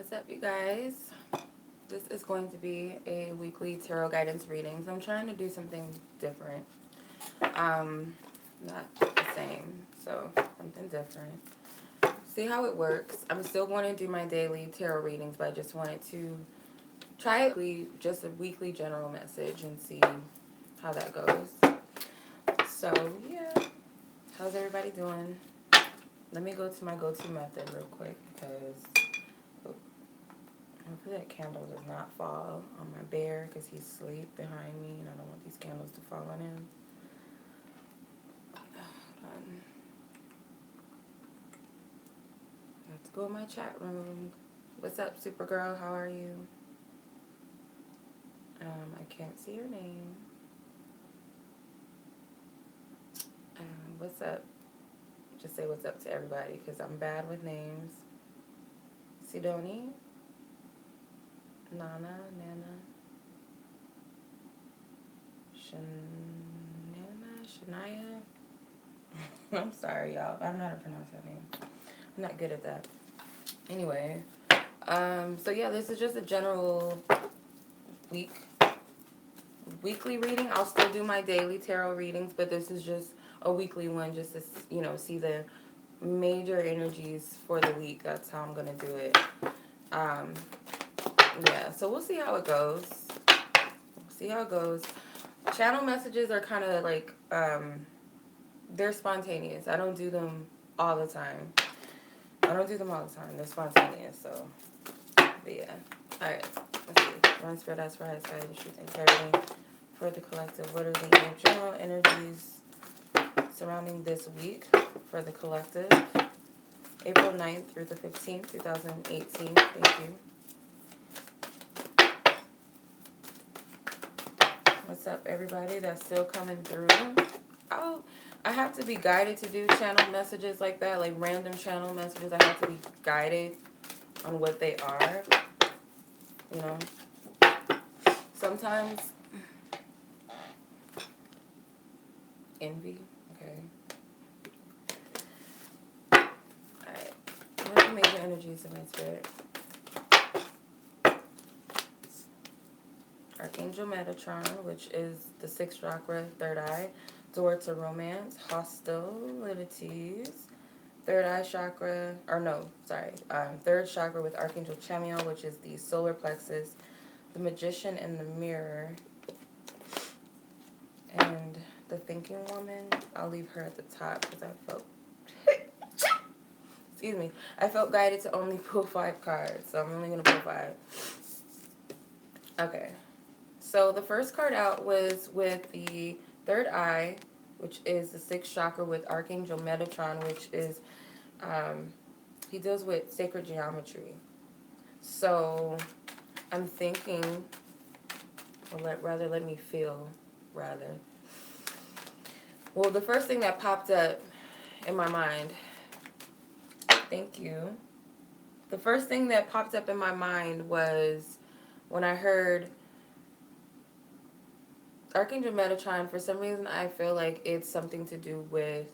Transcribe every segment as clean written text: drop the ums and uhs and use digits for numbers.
What's up, you guys? This is going to be a weekly tarot guidance reading. So I'm trying to do something different. Not the same. So something different. See how it works. I'm still going to do my daily tarot readings, but I just wanted to try it just a weekly general message and see how that goes. So yeah, how's everybody doing? Let me go to my go-to method real quick because hopefully that candle does not fall on my bear because he's asleep behind me and I don't want these candles to fall on him. Let's go in my chat room. What's up, Supergirl? How are you? I can't see your name. What's up? Just say what's up to everybody because I'm bad with names. Sidoni? Nana? Shania? I'm sorry, y'all. I don't know how to pronounce that name. I'm not good at that. Anyway, so yeah, this is just a general weekly reading. I'll still do my daily tarot readings, but this is just a weekly one just to, see the major energies for the week. That's how I'm going to do it. Yeah, so we'll see how it goes. Channel messages are kind of like, they're spontaneous. I don't do them all the time. They're spontaneous, so, but yeah. All right, let's see. One spirit, that's right, side of the truth and clarity for the collective. What are the general energies surrounding this week for the collective? April 9th through the 15th, 2018. Thank you. What's up, everybody that's still coming through? I have to be guided to do channel messages like that, like random channel messages. I have to be guided on what they are. You know, sometimes envy. Okay. Alright. What are the major energies of my spirit? Archangel Metatron, which is the 6th chakra, third eye. Door to romance, hostilities. Third eye chakra, third chakra with Archangel Chemiel, which is the solar plexus. The Magician and the Mirror. And the Thinking Woman, I'll leave her at the top because I felt guided to only pull 5 cards, so I'm only going to pull 5. Okay. So the first card out was with the third eye, which is the 6th chakra with Archangel Metatron, which is, he deals with sacred geometry. So I'm thinking, let me feel. Well, the first thing that popped up in my mind, thank you. The first thing that popped up in my mind was when I heard Archangel Metatron. For some reason, I feel like it's something to do with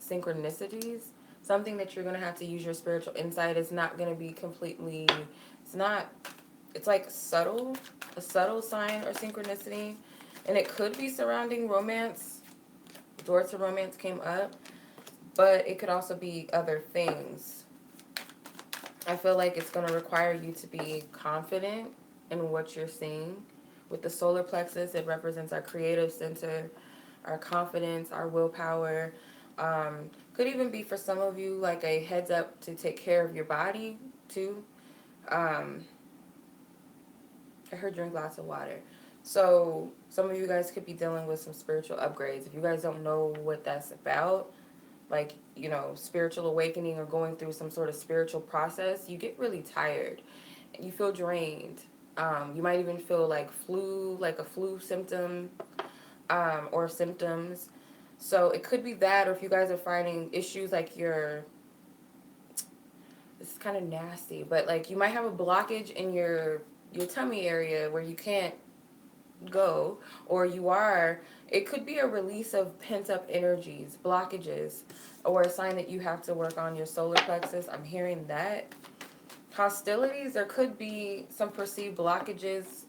synchronicities. Something that you're going to have to use your spiritual insight. It's not going to be completely, it's like a subtle sign or synchronicity. And it could be surrounding romance. Door to romance came up. But it could also be other things. I feel like it's going to require you to be confident in what you're seeing. With the solar plexus, it represents our creative center, our confidence, our willpower. Could even be for some of you like a heads up to take care of your body too. I heard drink lots of water. So some of you guys could be dealing with some spiritual upgrades. If you guys don't know what that's about, like, spiritual awakening or going through some sort of spiritual process, you get really tired. You feel drained. You might even feel like a flu symptom, or symptoms. So it could be that, or if you guys are finding issues like this is kind of nasty, but like you might have a blockage in your tummy area where you can't go, or it could be a release of pent-up energies, blockages, or a sign that you have to work on your solar plexus. I'm hearing that. hostilities, there could be some perceived blockages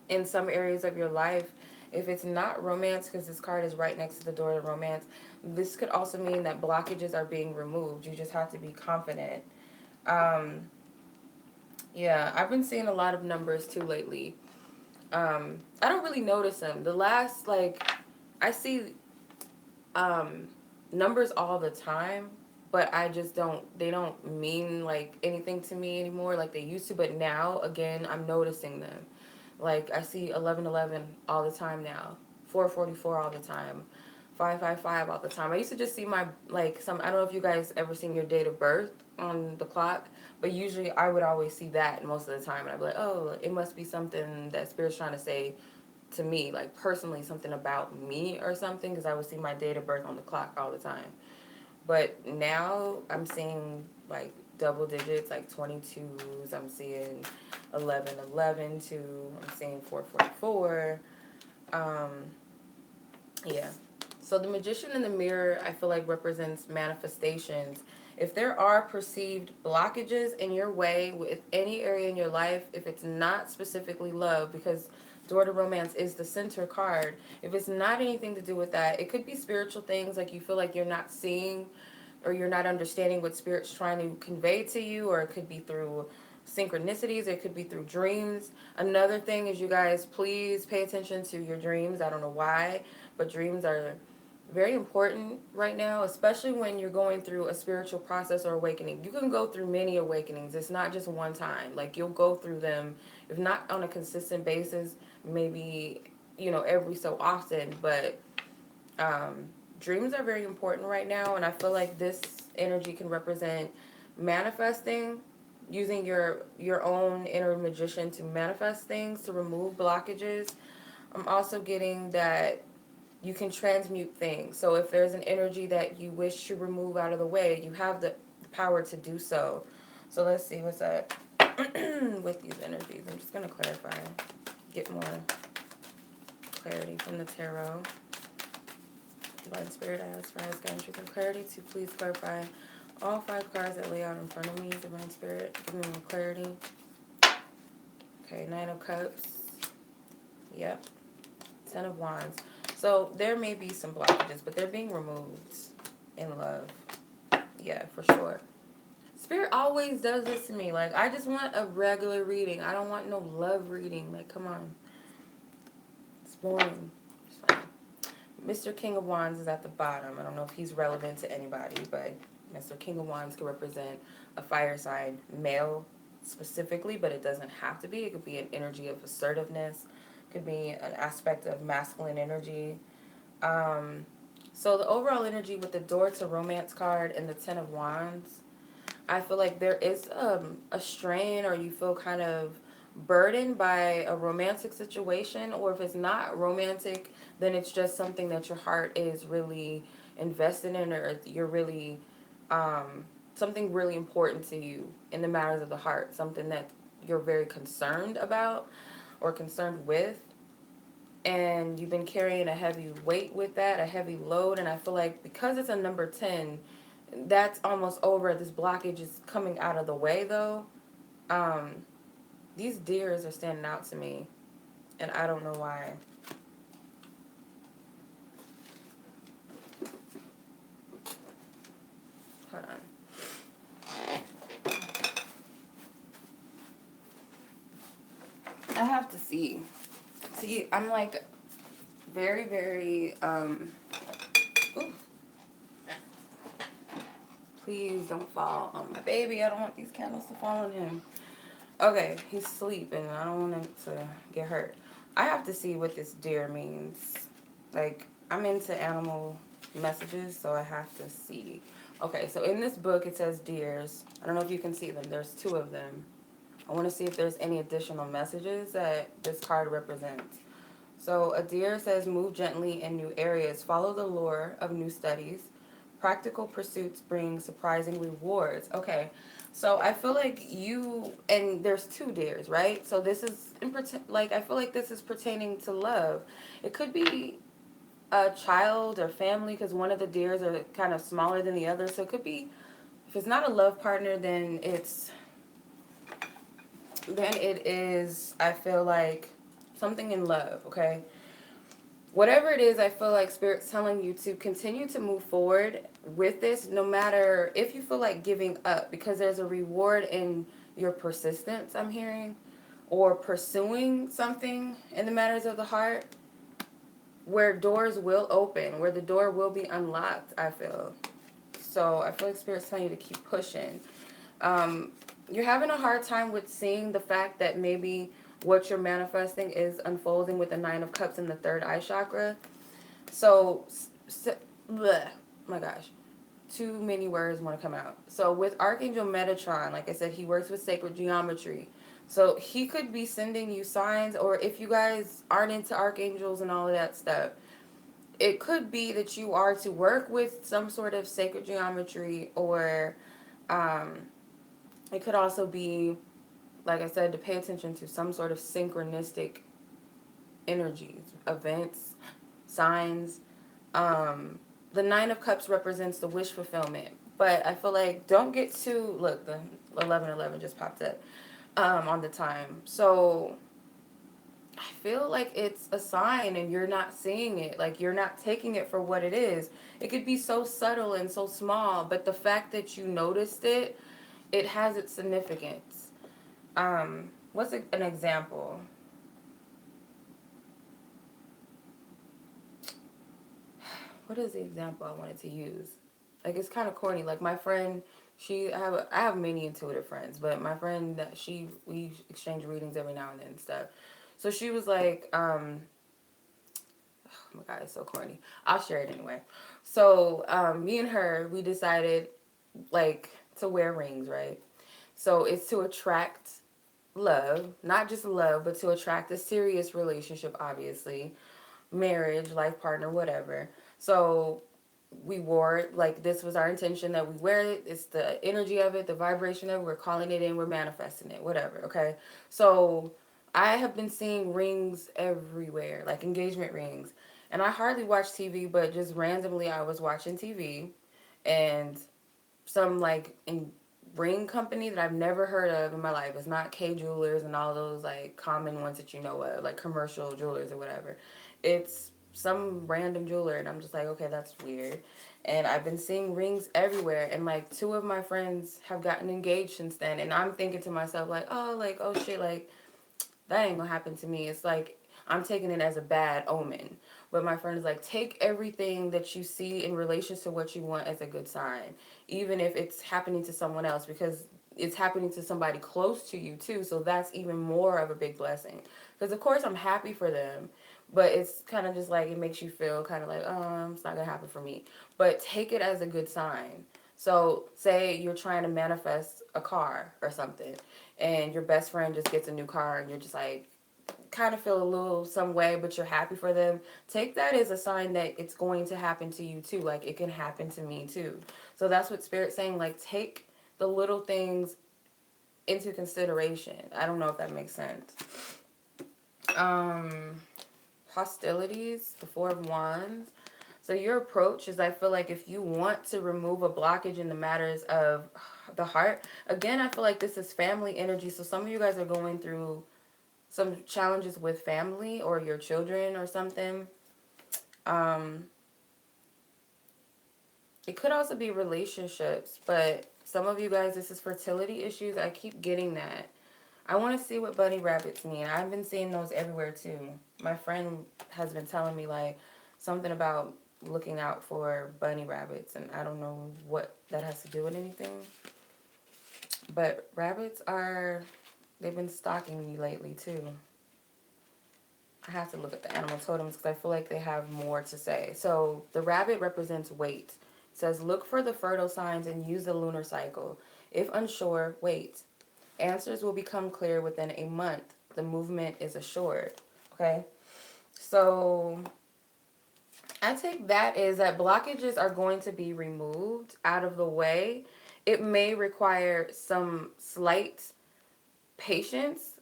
in some areas of your life. If it's not romance, because this card is right next to the door of romance, this could also mean that blockages are being removed. You just have to be confident. Um, yeah, I've been seeing a lot of numbers too lately. I don't really notice them. The last, like, I see um, numbers all the time, but I just don't, they don't mean like anything to me anymore like they used to. But now, again, I'm noticing them. Like, I see 1111 all the time now, 444 all the time, 555 all the time. I used to just see my, like, some, I don't know if you guys ever seen your date of birth on the clock, but usually I would always see that most of the time. And I'd be like, oh, it must be something that Spirit's trying to say to me, like personally, something about me or something, because I would see my date of birth on the clock all the time. But now I'm seeing like double digits, like 22s. I'm seeing 1111 too. I'm seeing 444. Um, yeah. So the magician in the mirror, I feel like represents manifestations. If there are perceived blockages in your way with any area in your life, if it's not specifically love, because Door to Romance is the center card. If it's not anything to do with that, it could be spiritual things, like you feel like you're not seeing or you're not understanding what Spirit's trying to convey to you, or it could be through synchronicities, it could be through dreams. Another thing is, you guys, please pay attention to your dreams. I don't know why, but dreams are very important right now, especially when you're going through a spiritual process or awakening. You can go through many awakenings. It's not just one time. Like, you'll go through them, if not on a consistent basis, maybe, every so often. But um, dreams are very important right now, and I feel like this energy can represent manifesting, using your own inner magician to manifest things, to remove blockages. I'm also getting that you can transmute things. So if there's an energy that you wish to remove out of the way, you have the power to do so. So let's see what's up with these energies. I'm just going to clarify, get more clarity from the tarot. Divine Spirit, I ask for guidance, truth, and clarity to please clarify all 5 cards that lay out in front of me. Divine Spirit, give me more clarity. Okay, 9 of Cups. Yep. 10 of Wands. So there may be some blockages, but they're being removed in love. Yeah, for sure. Spirit always does this to me. Like, I just want a regular reading. I don't want no love reading. Like, come on. It's boring. It's fine. Mr. King of Wands is at the bottom. I don't know if he's relevant to anybody, but Mr. King of Wands could represent a fire sign, male specifically, but it doesn't have to be. It could be an energy of assertiveness. It could be an aspect of masculine energy. So the overall energy with the Door to Romance card and the 10 of Wands, I feel like there is a strain, or you feel kind of burdened by a romantic situation, or if it's not romantic, then it's just something that your heart is really invested in, or you're really something really important to you in the matters of the heart, something that you're very concerned about or concerned with, and you've been carrying a heavy weight with that, a heavy load. And I feel like because it's a number 10, that's almost over. This blockage is coming out of the way, though. These deers are standing out to me, and I don't know why. Hold on. I have to see. See, I'm like very, very, ooh. Please don't fall on my baby. I don't want these candles to fall on him. Okay, he's sleeping. I don't want him to get hurt. I have to see what this deer means. Like, I'm into animal messages, so I have to see. Okay, so in this book it says deers. I don't know if you can see them. There's 2 of them. I want to see if there's any additional messages that this card represents. So a deer says, move gently in new areas. Follow the lure of new studies. Practical pursuits bring surprising rewards. Okay, so I feel like and there's 2 deers, right? So this is, I feel like this is pertaining to love. It could be a child or family, because one of the deers are kind of smaller than the other. So it could be, if it's not a love partner, then it's Then it is, I feel like, something in love, okay? Whatever it is, I feel like Spirit's telling you to continue to move forward with this, no matter if you feel like giving up, because there's a reward in your persistence, I'm hearing, or pursuing something in the matters of the heart, where doors will open, where the door will be unlocked, I feel. So I feel like Spirit's telling you to keep pushing. Um, you're having a hard time with seeing the fact that maybe what you're manifesting is unfolding with the Nine of Cups in the third eye chakra. So, bleh, my gosh, too many words want to come out. So with Archangel Metatron, like I said, he works with sacred geometry. So he could be sending you signs, or if you guys aren't into archangels and all of that stuff, it could be that you are to work with some sort of sacred geometry, or um, it could also be, like I said, to pay attention to some sort of synchronistic energies, events, signs. The Nine of Cups represents the wish fulfillment. But I feel like don't get too, look, the 1111 just popped up on the time. So I feel like it's a sign and you're not seeing it. Like you're not taking it for what it is. It could be so subtle and so small, but the fact that you noticed it, it has its significance. What's an example? What is the example I wanted to use? Like it's kind of corny. Like my friend, I have many intuitive friends, but my friend that we exchange readings every now and then and stuff. So she was like, oh my god, it's so corny. I'll share it anyway. So me and her, we decided like to wear rings, right? So it's to attract love, not just love, but to attract a serious relationship, obviously, marriage, life partner, whatever. So we wore it, like this was our intention that we wear it. It's the energy of it, the vibration of it. We're calling it in, we're manifesting it, whatever. Okay. So I have been seeing rings everywhere, like engagement rings. And I hardly watch TV, but just randomly I was watching TV and some like in ring company that I've never heard of in my life. It's not K Jewelers and all those like common ones that you know of, like commercial jewelers or whatever. It's some random jeweler, and I'm just like, okay, that's weird. And I've been seeing rings everywhere, and like two of my friends have gotten engaged since then, and I'm thinking to myself like, oh shit, like that ain't gonna happen to me. It's like I'm taking it as a bad omen. But my friend is like, take everything that you see in relation to what you want as a good sign, even if it's happening to someone else, because it's happening to somebody close to you too. So that's even more of a big blessing. Because of course I'm happy for them, but it's kind of just like it makes you feel kind of like, it's not gonna happen for me. But take it as a good sign. So say you're trying to manifest a car or something, and your best friend just gets a new car, and you're just like kind of feel a little some way, but you're happy for them. Take that as a sign that it's going to happen to you too. Like it can happen to me too. So that's what Spirit's saying. Like take the little things into consideration. I don't know if that makes sense. Um, Hostilities, the Four of Wands. So your approach is, I feel like if you want to remove a blockage in the matters of the heart, again, I feel like this is family energy. So some of you guys are going through some challenges with family or your children or something. Um, it could also be relationships, but some of you guys, this is fertility issues. I keep getting that. I want to see what bunny rabbits mean. I've been seeing those everywhere too. My friend has been telling me like something about looking out for bunny rabbits, and I don't know what that has to do with anything. But rabbits are, they've been stalking me lately too. I have to look at the animal totems because I feel like they have more to say. So the rabbit represents weight. It says, look for the fertile signs and use the lunar cycle. If unsure, wait. Answers will become clear within a month. The movement is assured. Okay? So I take that as that blockages are going to be removed out of the way. It may require some slight patience.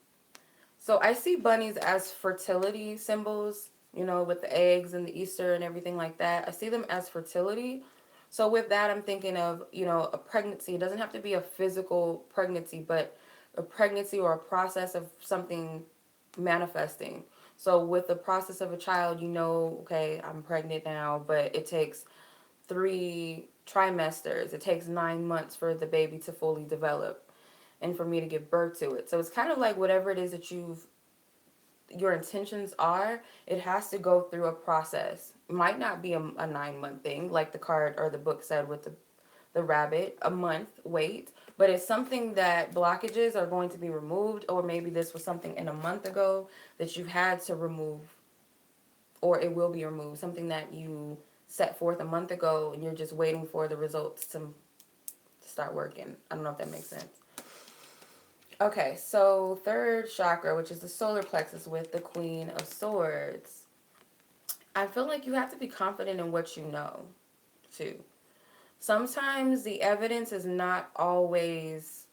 So I see bunnies as fertility symbols, you know, with the eggs and the Easter and everything like that. I see them as fertility. So with that, I'm thinking of, you know, a pregnancy. It doesn't have to be a physical pregnancy, but a pregnancy or a process of something manifesting. So with the process of a child, you know, okay, I'm pregnant now, but it takes 3 trimesters. It takes 9 months for the baby to fully develop and for me to give birth to it. So it's kind of like whatever it is that your intentions are, it has to go through a process. It might not be a 9 month thing, like the card or the book said with the rabbit, a month wait, but it's something that blockages are going to be removed, or maybe this was something in a month ago that you had to remove, or it will be removed, something that you set forth a month ago and you're just waiting for the results to start working. I don't know if that makes sense. Okay, so third chakra, which is the solar plexus with the Queen of Swords. I feel like you have to be confident in what you know, too. Sometimes the evidence is not always,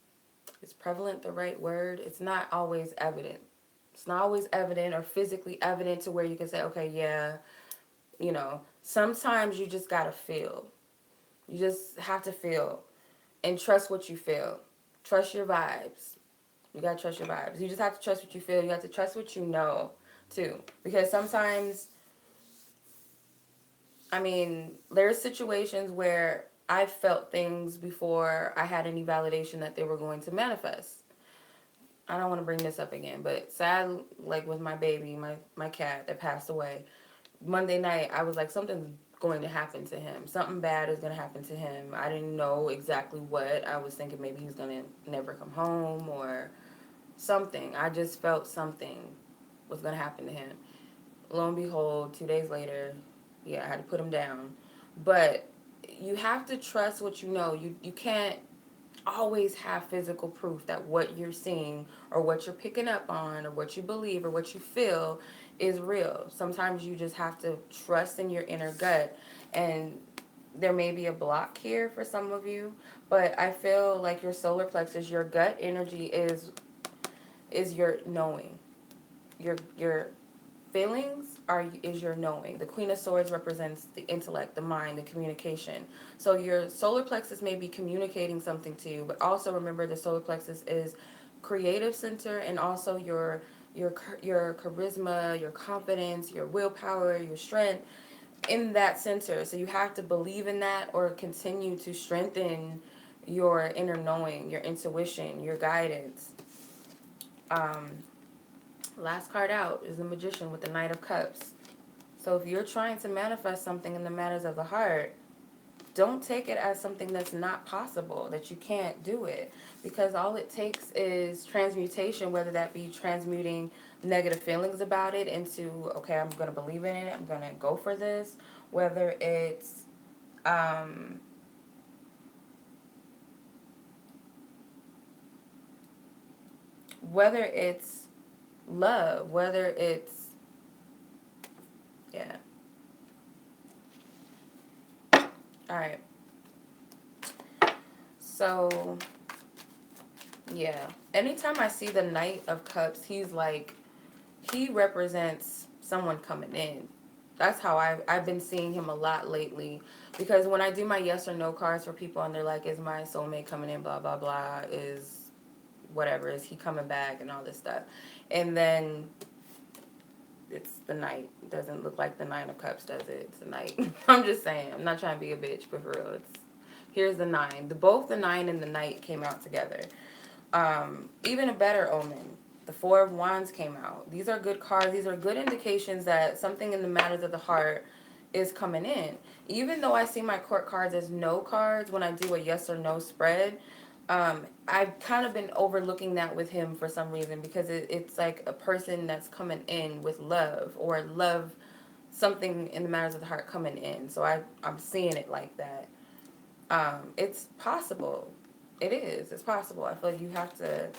is prevalent the right word? It's not always evident. It's not always evident or physically evident to where you can say, okay, yeah, you know. Sometimes you just gotta feel. You just have to feel and trust what you feel. Trust your vibes. You gotta trust your vibes. You just have to trust what you feel. You have to trust what you know, too. Because sometimes, I mean, there's situations where I felt things before I had any validation that they were going to manifest. I don't want to bring this up again, but sad, like with my baby, my cat that passed away, Monday night, I was like, something's going to happen to him. Something bad is going to happen to him. I didn't know exactly what. I was thinking maybe he's going to never come home or something. I just felt something was going to happen to him. Lo and behold, 2 days later, yeah, I had to put him down. But you have to trust what you know. You can't always have physical proof that what you're seeing or what you're picking up on or what you believe or what you feel is real. Sometimes you just have to trust in your inner gut. And there may be a block here for some of you, but I feel like your solar plexus, your gut energy is your knowing. Your feelings is your knowing. The Queen of Swords represents the intellect, the mind, the communication. So your solar plexus may be communicating something to you, but also remember the solar plexus is creative center and also your charisma, your confidence, your willpower, your strength in that center. So you have to believe in that or continue to strengthen your inner knowing, your intuition, your guidance. Um, Last card out is the Magician with the Knight of Cups. So if you're trying to manifest something in the matters of the heart, don't take it as something that's not possible, that you can't do it. Because all it takes is transmutation, whether that be transmuting negative feelings about it into, okay, I'm going to believe in it, I'm going to go for this. Whether it's, um, whether it's love, whether it's, yeah. All right. So, yeah. Anytime I see the Knight of Cups, he represents someone coming in. That's how I've been seeing him a lot lately. Because when I do my yes or no cards for people and they're like, is my soulmate coming in, blah, blah, blah, is whatever, is he coming back and all this stuff. And then it's the Knight. It doesn't look like the Nine of Cups, does it? It's the Knight. I'm just saying. I'm not trying to be a bitch, but for real, here's the 9. Both the 9 and the Knight came out together. Even a better omen. The 4 of Wands came out. These are good cards. These are good indications that something in the matters of the heart is coming in. Even though I see my court cards as no cards when I do a yes or no spread, I've kind of been overlooking that with him for some reason because it's like a person that's coming in with love or love, something in the matters of the heart coming in. So I'm seeing it like that. It's possible. It is. It's possible. I feel like you have to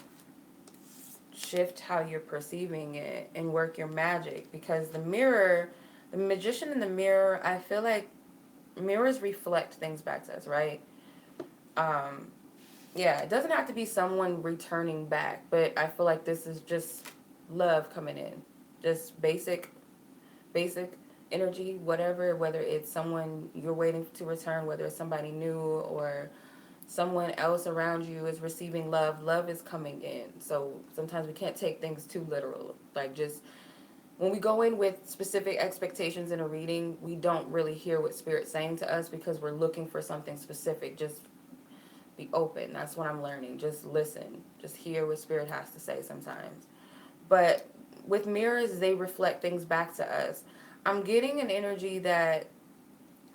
shift how you're perceiving it and work your magic because the Magician in the mirror, I feel like mirrors reflect things back to us, right? Um, yeah, it doesn't have to be someone returning back, but I feel like this is just love coming in. Just basic energy, whatever, whether it's someone you're waiting to return, whether it's somebody new or someone else around you is receiving love, love is coming in. So sometimes we can't take things too literal. Like, just when we go in with specific expectations in a reading, we don't really hear what Spirit's saying to us because we're looking for something specific. Just be open. That's what I'm learning. Just listen. Just hear what Spirit has to say sometimes. But with mirrors, they reflect things back to us. I'm getting an energy that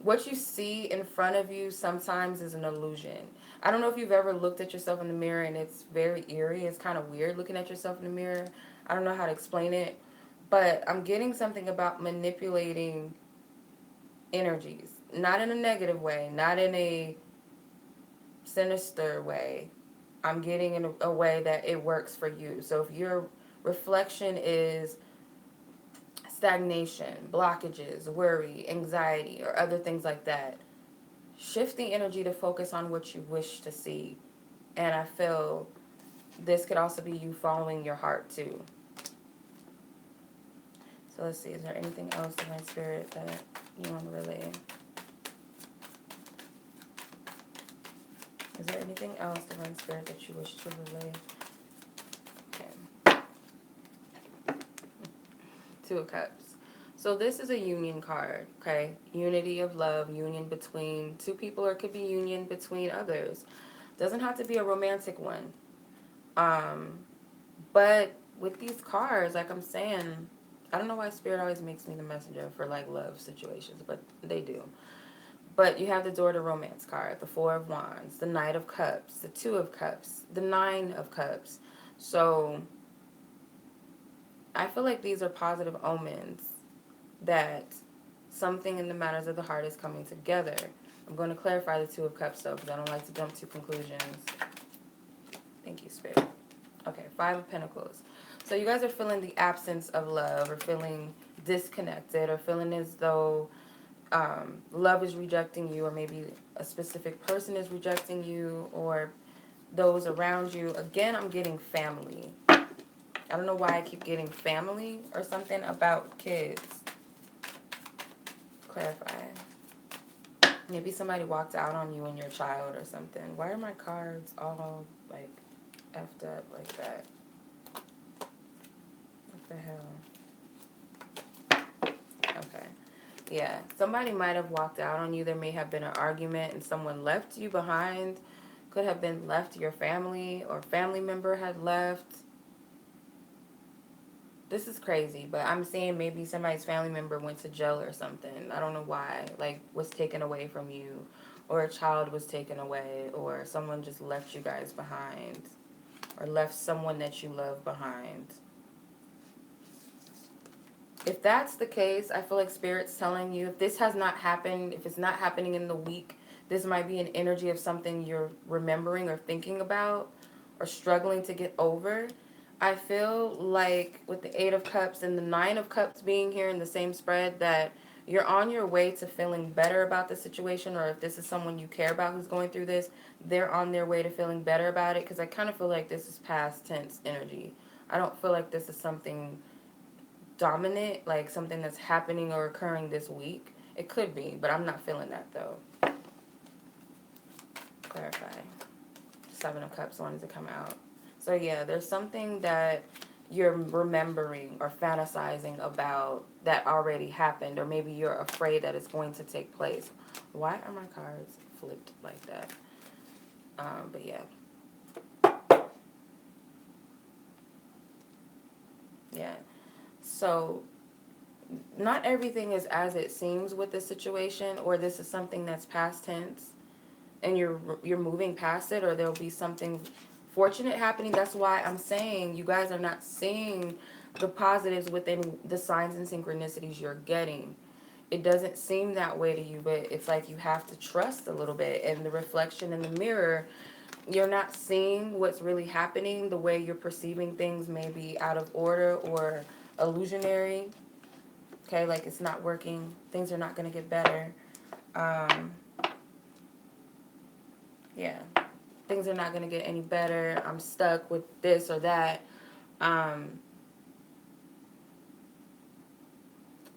what you see in front of you sometimes is an illusion. I don't know if you've ever looked at yourself in the mirror, and it's very eerie. It's kind of weird looking at yourself in the mirror. I don't know how to explain it, but I'm getting something about manipulating energies. Not in a negative way, not in a sinister way. I'm getting in a way that it works for you. So if your reflection is stagnation, blockages, worry, anxiety, or other things like that, shift the energy to focus on what you wish to see. And I feel this could also be you following your heart too. So let's see, is there anything else in my spirit that you want to relay? Is there anything else, Divine Spirit, that you wish to relay? Okay. Two of Cups. So this is a union card, okay? Unity of love, union between two people, or it could be union between others. Doesn't have to be a romantic one. But with these cards, like I'm saying, I don't know why Spirit always makes me the messenger for like love situations, but they do. But you have the Door to Romance card, the Four of Wands, the Knight of Cups, the Two of Cups, the Nine of Cups. So I feel like these are positive omens that something in the matters of the heart is coming together. I'm going to clarify the Two of Cups though, because I don't like to jump to conclusions. Thank you, Spirit. Okay, Five of Pentacles. So you guys are feeling the absence of love, or feeling disconnected, or feeling as though love is rejecting you, or maybe a specific person is rejecting you, or those around you. Again, I'm getting family. I don't know why I keep getting family or something about kids. Clarify. Maybe somebody walked out on you and your child or something. Why are my cards all like effed up like that? What the hell? Okay. Yeah, somebody might have walked out on you. There may have been an argument and someone left you behind. Could have been left your family, or family member had left. This is crazy, but I'm saying maybe somebody's family member went to jail or something. I don't know why. Like, was taken away from you, or a child was taken away, or someone just left you guys behind, or left someone that you love behind. If that's the case, I feel like Spirit's telling you, if this has not happened, if it's not happening in the week, this might be an energy of something you're remembering or thinking about or struggling to get over. I feel like with the Eight of Cups and the Nine of Cups being here in the same spread, that you're on your way to feeling better about the situation, or if this is someone you care about who's going through this, they're on their way to feeling better about it, because I kind of feel like this is past tense energy. I don't feel like this is something dominant, like something that's happening or occurring this week. It could be, but I'm not feeling that though. Clarify. Seven of Cups wanted to come out. So yeah, there's something that you're remembering or fantasizing about that already happened, or maybe you're afraid that it's going to take place. Why are my cards flipped like that? But yeah. Yeah. So not everything is as it seems with this situation, or this is something that's past tense and you're moving past it, or there'll be something fortunate happening. That's why I'm saying you guys are not seeing the positives within the signs and synchronicities you're getting. It doesn't seem that way to you, but it's like you have to trust a little bit. And the reflection in the mirror, you're not seeing what's really happening. The way you're perceiving things may be out of order or illusionary. Okay, like it's not working. Things are not going to get better. Yeah, things are not going to get any better. I'm stuck with this or that.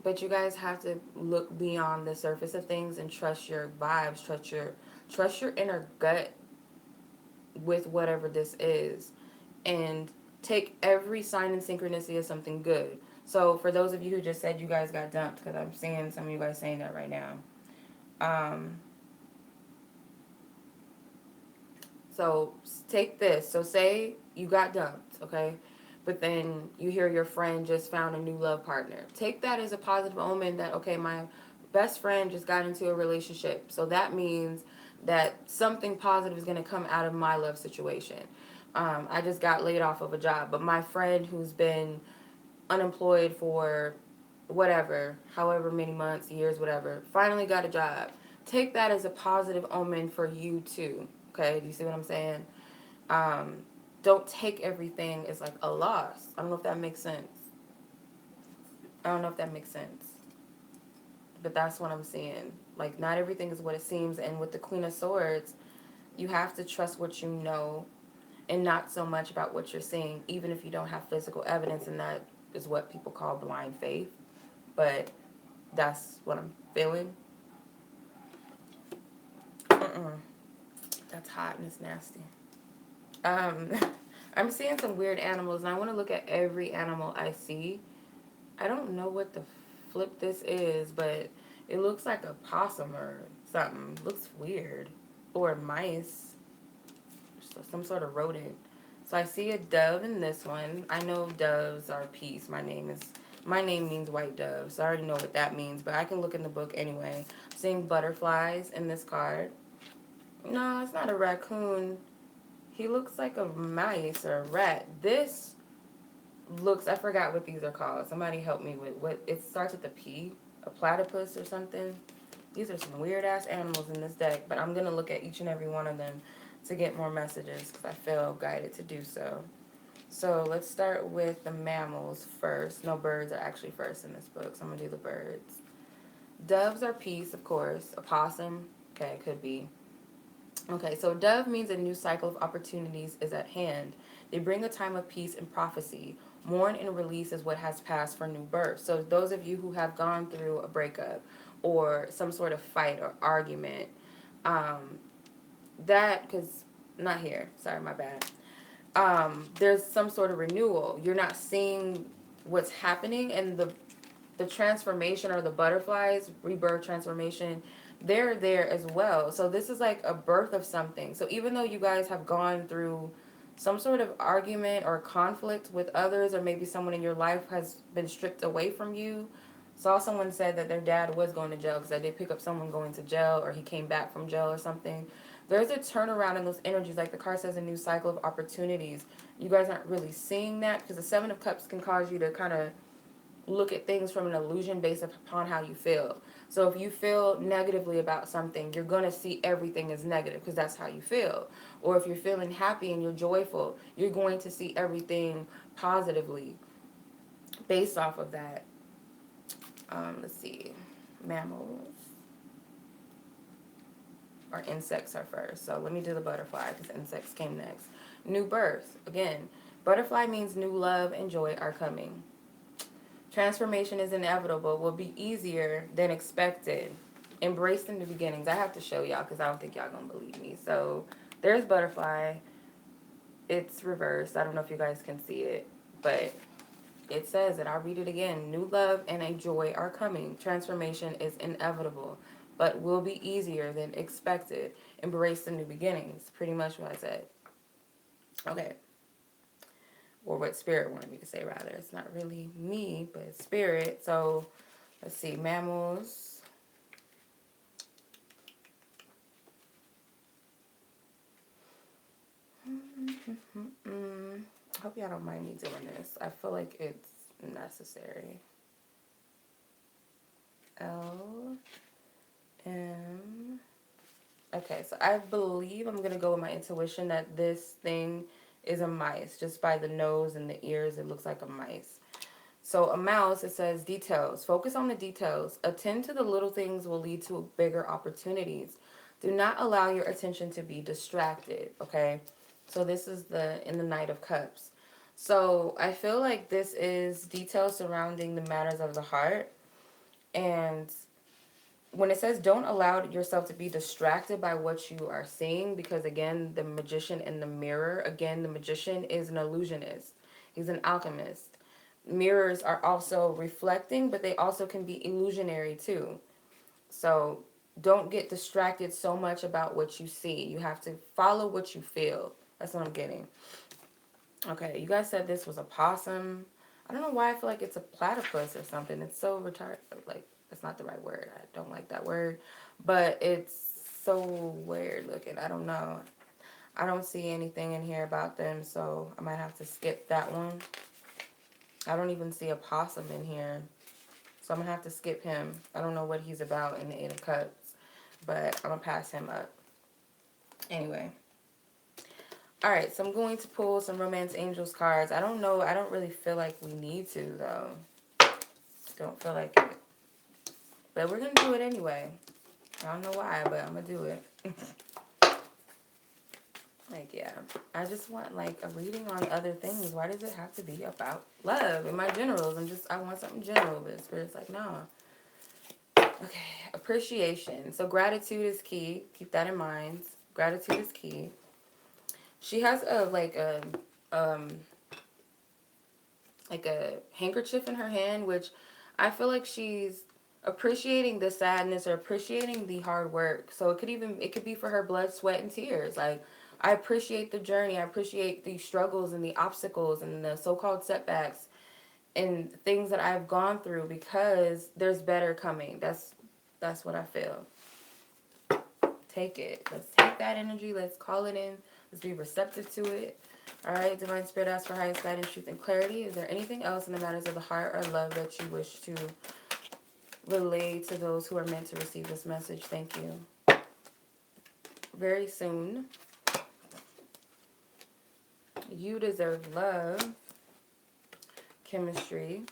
But you guys have to look beyond the surface of things and trust your vibes, trust your inner gut. with whatever this is, and take every sign and synchronicity as something good. So for those of you who just said you guys got dumped, because I'm seeing some of you guys saying that right now. Um, so take this. So say you got dumped, okay? But then you hear your friend just found a new love partner. Take that as a positive omen that, okay, my best friend just got into a relationship. So that means that something positive is going to come out of my love situation. I just got laid off of a job, but my friend who's been unemployed for whatever, however many months, years, whatever, finally got a job. Take that as a positive omen for you too. Okay, do you see what I'm saying? Um, don't take everything as like a loss. I don't know if that makes sense. I don't know if that makes sense. But that's what I'm seeing. Like, not everything is what it seems. And with the Queen of Swords, you have to trust what you know and not so much about what you're seeing, even if you don't have physical evidence. And that is what people call blind faith. But that's what I'm feeling. That's hot and it's nasty. Um, I'm seeing some weird animals, and I want to look at every animal I see. I don't know what the flip this is, but it looks like a possum or something. Looks weird. Or mice. So some sort of rodent. So I see a dove in this one. I know doves are peace. My name means white dove, so I already know what that means, but I can look in the book anyway. I'm seeing butterflies in this card. No, it's not a raccoon. He looks like a mice or a rat. This looks, I forgot what these are called. Somebody help me with what it starts with a P, a platypus or something. These are some weird ass animals in this deck, but I'm gonna look at each and every one of them to get more messages because I feel guided to do so. So let's start with the mammals first. No, birds are actually first in this book, so I'm gonna do the birds. Doves are peace, of course. A possum, okay, it could be. Okay, so dove means a new cycle of opportunities is at hand. They bring a time of peace and prophecy. Mourn and release is what has passed for new birth. So those of you who have gone through a breakup or some sort of fight or argument, um, because not here, sorry, my bad. There's some sort of renewal. You're not seeing what's happening, and the transformation or the butterflies, rebirth, transformation, they're there as well. So this is like a birth of something. So even though you guys have gone through some sort of argument or conflict with others, or maybe someone in your life has been stripped away from you. Saw someone said that their dad was going to jail because I did pick up someone going to jail, or he came back from jail or something. There's a turnaround in those energies. Like the card says, a new cycle of opportunities. You guys aren't really seeing that because the Seven of Cups can cause you to kind of look at things from an illusion based upon how you feel. So if you feel negatively about something, you're going to see everything as negative because that's how you feel. Or if you're feeling happy and you're joyful, you're going to see everything positively based off of that. Let's see. Mammals or insects are first. So let me do the butterfly because insects came next. New birth. Again, butterfly means new love and joy are coming. Transformation is inevitable, will be easier than expected. Embrace the new beginnings. I have to show y'all because I don't think y'all gonna believe me. So there's butterfly. It's reversed. I don't know if you guys can see it, but it says it. I'll read it again. New love and a joy are coming. Transformation is inevitable, but will be easier than expected. Embrace the new beginnings. Pretty much what I said. Okay. Or what spirit wanted me to say, rather. It's not really me, but it's spirit. So let's see. Mammals. I hope y'all don't mind me doing this. I feel like it's necessary. L M. Okay, so I believe I'm gonna go with my intuition that this thing is a mice. Just by the nose and the ears, it looks like a mice. So a mouse, it says details. Focus on the details. Attend to the little things will lead to bigger opportunities. Do not allow your attention to be distracted, okay? So this is in the Knight of Cups. So I feel like this is details surrounding the matters of the heart. And when it says don't allow yourself to be distracted by what you are seeing, because again, the magician in the mirror, again, the magician is an illusionist. He's an alchemist. Mirrors are also reflecting, but they also can be illusionary too. So don't get distracted so much about what you see. You have to follow what you feel. That's what I'm getting. Okay, you guys said this was a possum. I don't know why I feel like it's a platypus or something. It's so retired. Like, that's not the right word. I don't like that word. But it's so weird looking. I don't know. I don't see anything in here about them, so I might have to skip that one. I don't even see a possum in here. So I'm going to have to skip him. I don't know what he's about in the Eight of Cups. But I'm going to pass him up. Anyway. Alright, so I'm going to pull some Romance Angels cards. I don't know. I don't really feel like we need to, though. Don't feel like it. But we're going to do it anyway. I don't know why, but I'm going to do it. Like, yeah. I just want, like, a reading on other things. Why does it have to be about love and my generals? I want something general, but Spirit's like, no. Okay, appreciation. So gratitude is key. Keep that in mind. Gratitude is key. She has um like a handkerchief in her hand, which I feel like she's appreciating the sadness or appreciating the hard work. So it could be for her blood, sweat, and tears. Like, I appreciate the journey. I appreciate the struggles and the obstacles and the so-called setbacks and things that I've gone through, because there's better coming. That's what I feel. Take it. Let's take that energy. Let's call it in. Let's be receptive to it. All right, Divine Spirit, ask for highest guidance, truth, and clarity. Is there anything else in the matters of the heart or love that you wish to relay to those who are meant to receive this message? Thank you. Very soon. You deserve love, chemistry,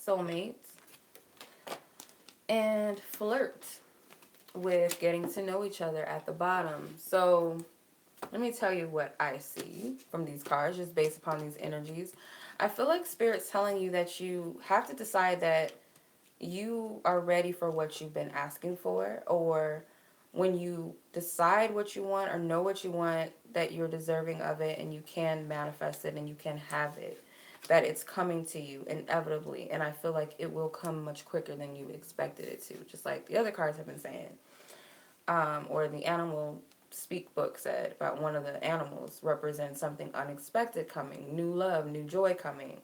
soulmates, and flirt with getting to know each other at the bottom. So let me tell you what I see from these cards, just based upon these energies. I feel like Spirit's telling you that you have to decide that you are ready for what you've been asking for, or when you decide what you want or know what you want, that you're deserving of it and you can manifest it and you can have it, that it's coming to you inevitably. And I feel like it will come much quicker than you expected it to, just like the other cards have been saying. Or the animal speak book said about one of the animals represents something unexpected coming, new love, new joy coming.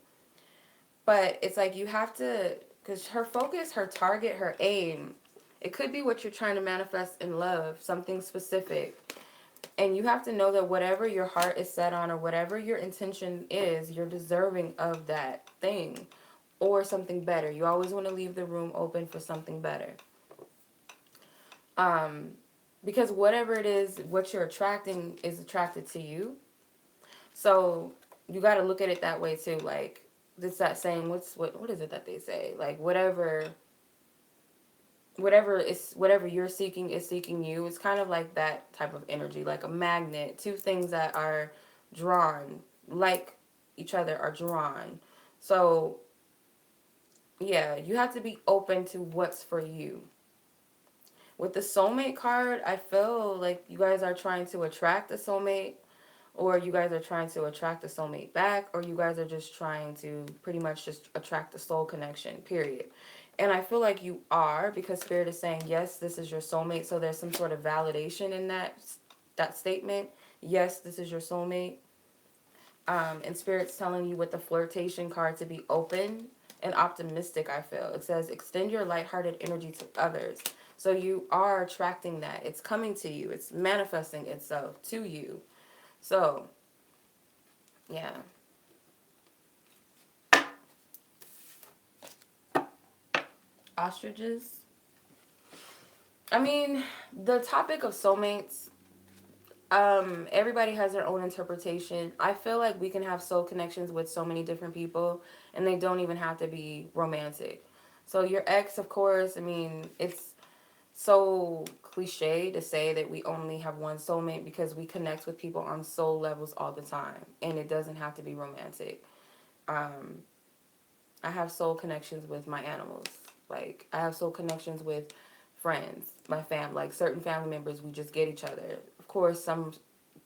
But it's like you have to, because her focus, her target, her aim, it could be what you're trying to manifest in love, something specific. And you have to know that whatever your heart is set on or whatever your intention is, you're deserving of that thing or something better. You always want to leave the room open for something better. Because whatever it is, what you're attracting is attracted to you. So you got to look at it that way too. Like, it's that saying, what is it that they say? Like, whatever you're seeking is seeking you. It's kind of like that type of energy, like a magnet. Two things that are drawn like each other are drawn. So yeah, you have to be open to what's for you. With the soulmate card, I feel like you guys are trying to attract a soulmate, or you guys are trying to attract a soulmate back, or you guys are just trying to pretty much just attract the soul connection, period. And I feel like you are, because Spirit is saying, yes, this is your soulmate. So there's some sort of validation in that statement. Yes, this is your soulmate. And Spirit's telling you with the flirtation card to be open and optimistic, I feel. It says, extend your lighthearted energy to others. So you are attracting that. It's coming to you. It's manifesting itself to you. So, yeah. Ostriches. I mean, the topic of soulmates, everybody has their own interpretation. I feel like we can have soul connections with so many different people, and they don't even have to be romantic. So your ex, of course, I mean, it's so cliche to say that we only have one soulmate, because we connect with people on soul levels all the time, and it doesn't have to be romantic. I have soul connections with my animals. Like, I have soul connections with friends, my fam, like certain family members, we just get each other. Of course, some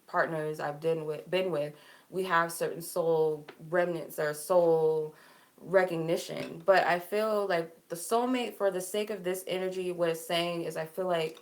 partners I've been with, we have certain soul remnants or soul recognition. But I feel like the soulmate, for the sake of this energy, what it's saying is I feel like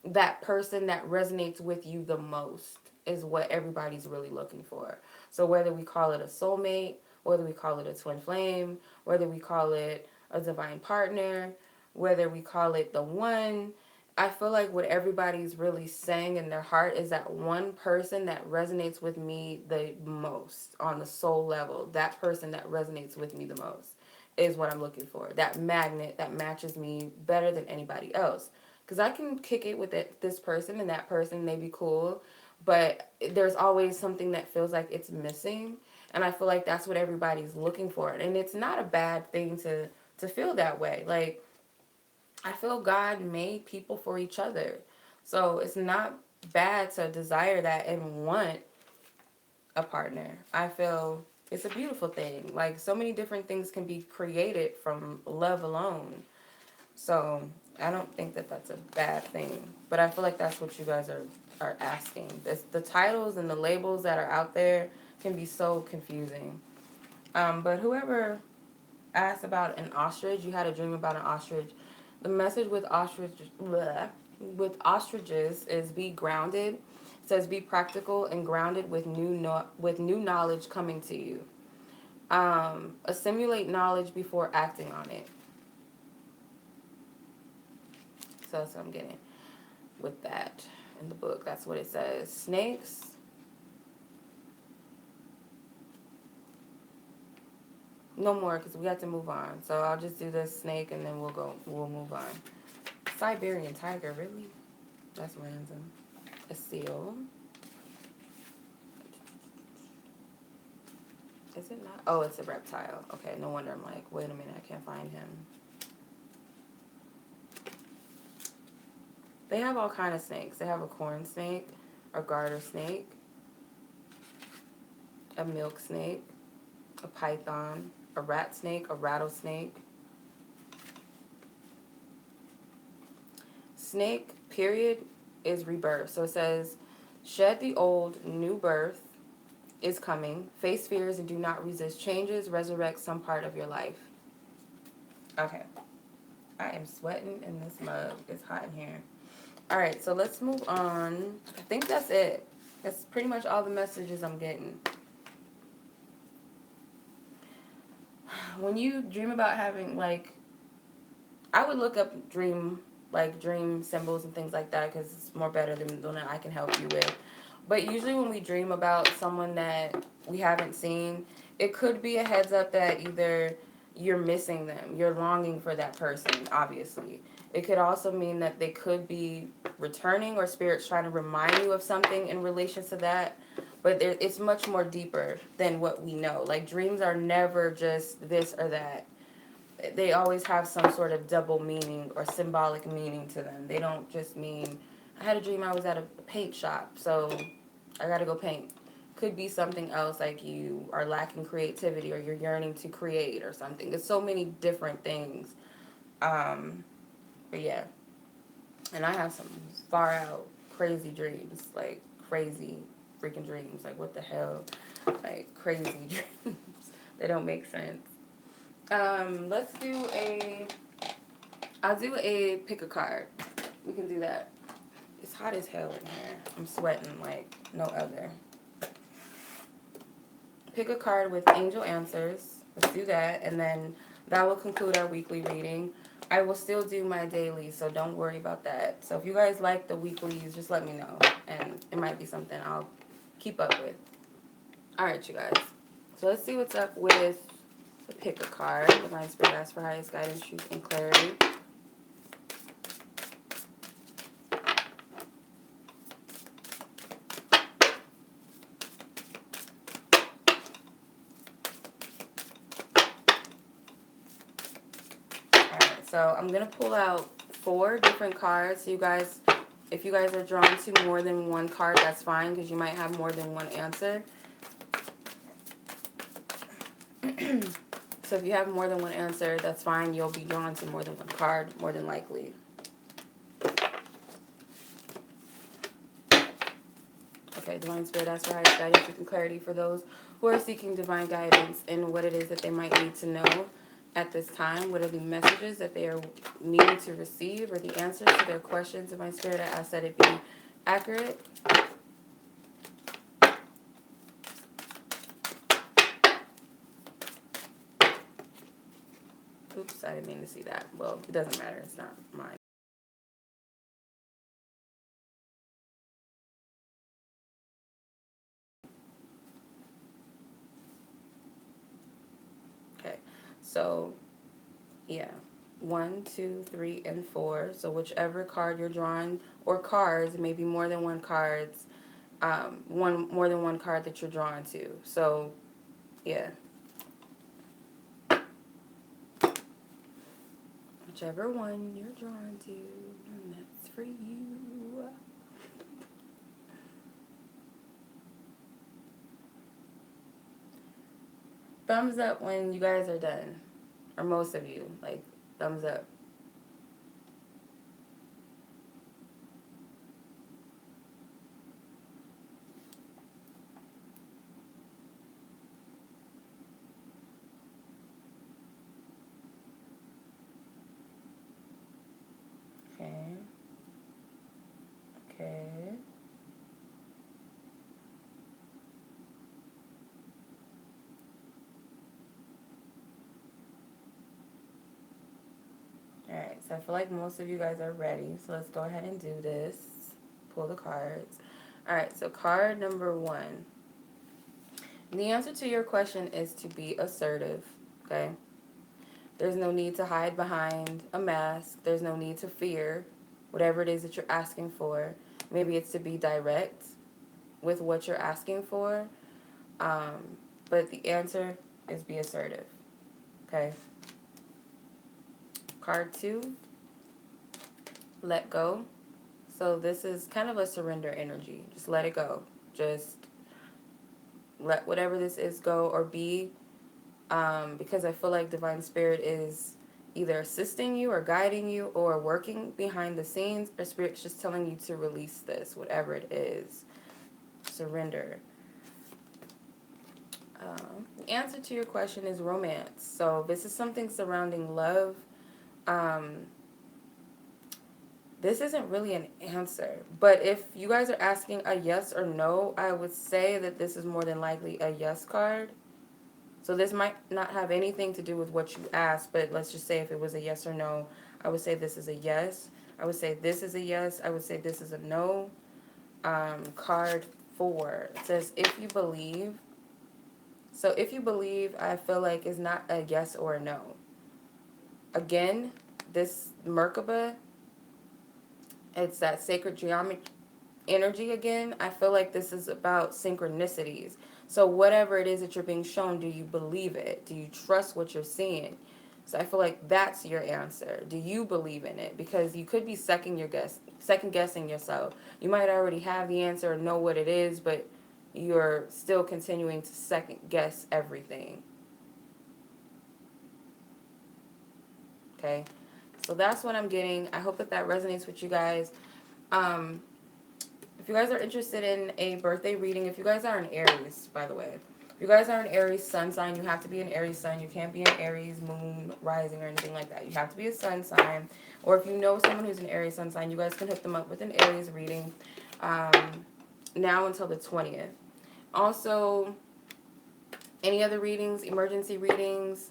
that person that resonates with you the most is what everybody's really looking for. So whether we call it a soulmate, whether we call it a twin flame, whether we call it a divine partner, whether we call it the one, I feel like what everybody's really saying in their heart is that one person that resonates with me the most on the soul level, that person that resonates with me the most is what I'm looking for. That magnet that matches me better than anybody else. Because I can kick it with this person and that person may be cool, but there's always something that feels like it's missing. And I feel like that's what everybody's looking for. And it's not a bad thing to feel that way. Like, I feel God made people for each other. So it's not bad to desire that and want a partner. I feel it's a beautiful thing. Like, so many different things can be created from love alone. So I don't think that that's a bad thing. But I feel like that's what you guys are asking. The titles and the labels that are out there can be so confusing. But whoever asked about an ostrich, you had a dream about an ostrich. The message with ostriches is be grounded. It says be practical and grounded with new knowledge coming to you. Assimilate knowledge before acting on it. So that's what I'm getting with that in the book. That's what it says. Snakes. No more, because we have to move on. So I'll just do this snake and then we'll move on. Siberian tiger, really? That's random. A seal. Is it not? Oh, it's a reptile. Okay, no wonder I'm like, wait a minute, I can't find him. They have all kind of snakes. They have a corn snake, a garter snake, a milk snake, a python, a rat snake, a rattlesnake. Snake, period, is rebirth. So it says, shed the old, new birth is coming. Face fears and do not resist changes. Resurrect some part of your life. Okay. I am sweating in this mug. It's hot in here. All right, so let's move on. I think that's it. That's pretty much all the messages I'm getting. When you dream about having, like, I would look up dream symbols and things like that because it's more better than the one I can help you with. But usually when we dream about someone that we haven't seen, it could be a heads up that either you're missing them, you're longing for that person, obviously. It could also mean that they could be returning or spirits trying to remind you of something in relation to that. But it's much more deeper than what we know. Like, dreams are never just this or that. They always have some sort of double meaning or symbolic meaning to them. They don't just mean, I had a dream I was at a paint shop, so I gotta go paint. Could be something else, like you are lacking creativity or you're yearning to create or something. There's so many different things. But yeah. And I have some far out crazy dreams, like crazy freaking dreams. Like, what the hell? Like, crazy dreams. They don't make sense. Let's do I'll do a pick a card. We can do that. It's hot as hell in here. I'm sweating like no other. Pick a card with angel answers. Let's do that. And then that will conclude our weekly reading. I will still do my daily, so don't worry about that. So if you guys like the weeklies, just let me know. And it might be something I'll keep up with. Alright, you guys. So let's see what's up with pick a card. Divine Spirit asks for highest guidance, truth, and clarity. Alright, so I'm going to pull out 4 different cards. So you guys, if you guys are drawn to more than one card, that's fine because you might have more than one answer. So if you have more than one answer, that's fine. You'll be drawn to more than one card, more than likely. Okay, Divine Spirit, ask for highest guidance, truth, and clarity for those who are seeking divine guidance in what it is that they might need to know at this time. What are the messages that they are needing to receive, or the answers to their questions? Divine Spirit, I ask that it be accurate. Oops, I didn't mean to see that. Well, it doesn't matter. It's not mine. Okay, so yeah, 1, 2, 3, and 4. So whichever card you're drawing, or cards, maybe more than one cards, more than one card that you're drawn to. So yeah, whichever one you're drawn to, and that's for you. Thumbs up when you guys are done, or most of you, like thumbs up. Okay. Okay. Alright, so I feel like most of you guys are ready. So let's go ahead and do this. Pull the cards. Alright, so card number 1. The answer to your question is to be assertive. Okay? There's no need to hide behind a mask. There's no need to fear whatever it is that you're asking for. Maybe it's to be direct with what you're asking for. But the answer is be assertive. Okay? Card 2, let go. So this is kind of a surrender energy. Just let it go. Just let whatever this is go or be. Because I feel like Divine Spirit is either assisting you or guiding you or working behind the scenes, or Spirit's just telling you to release this, whatever it is. Surrender. The answer to your question is romance. So this is something surrounding love. This isn't really an answer, but if you guys are asking a yes or no, I would say that this is more than likely a yes card. So this might not have anything to do with what you asked, but let's just say if it was a yes or no, I would say this is a yes. I would say this is a yes. I would say this is a no. Card 4. It says, if you believe. So if you believe, I feel like is not a yes or a no. Again, this Merkaba, it's that sacred geometry energy again. I feel like this is about synchronicities. So whatever it is that you're being shown, do you believe it? Do you trust what you're seeing? So I feel like that's your answer. Do you believe in it? Because you could be second guessing yourself. You might already have the answer or know what it is, but you're still continuing to second guess everything. Okay? So that's what I'm getting. I hope that that resonates with you guys. If you guys are interested in a birthday reading, if you guys are an Aries, by the way, if you guys are an Aries sun sign, you have to be an Aries sun. You can't be an Aries moon rising or anything like that. You have to be a sun sign. Or if you know someone who's an Aries sun sign, you guys can hook them up with an Aries reading now until the 20th. Also, any other readings, emergency readings,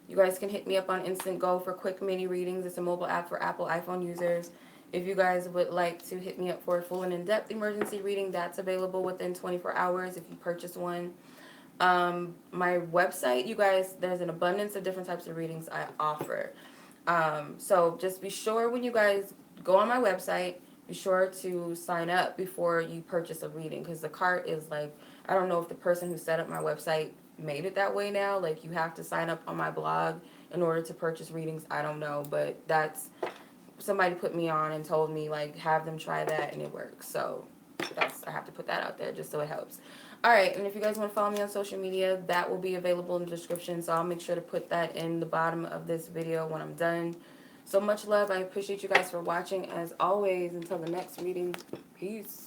you guys can hit me up on Instantgo for quick mini readings. It's a mobile app for Apple iPhone users. If you guys would like to hit me up for a full and in-depth emergency reading, that's available within 24 hours if you purchase one. My website, you guys, there's an abundance of different types of readings I offer. So just be sure when you guys go on my website, be sure to sign up before you purchase a reading, because the cart is like, I don't know if the person who set up my website made it that way now. Like, you have to sign up on my blog in order to purchase readings. I don't know, but that's, somebody put me on and told me, like, have them try that, and it works. So that's, I have to put that out there just so it helps. All right, and if you guys want to follow me on social media, that will be available in the description. So I'll make sure to put that in the bottom of this video when I'm done. So much love. I appreciate you guys for watching. As always, until the next reading, peace.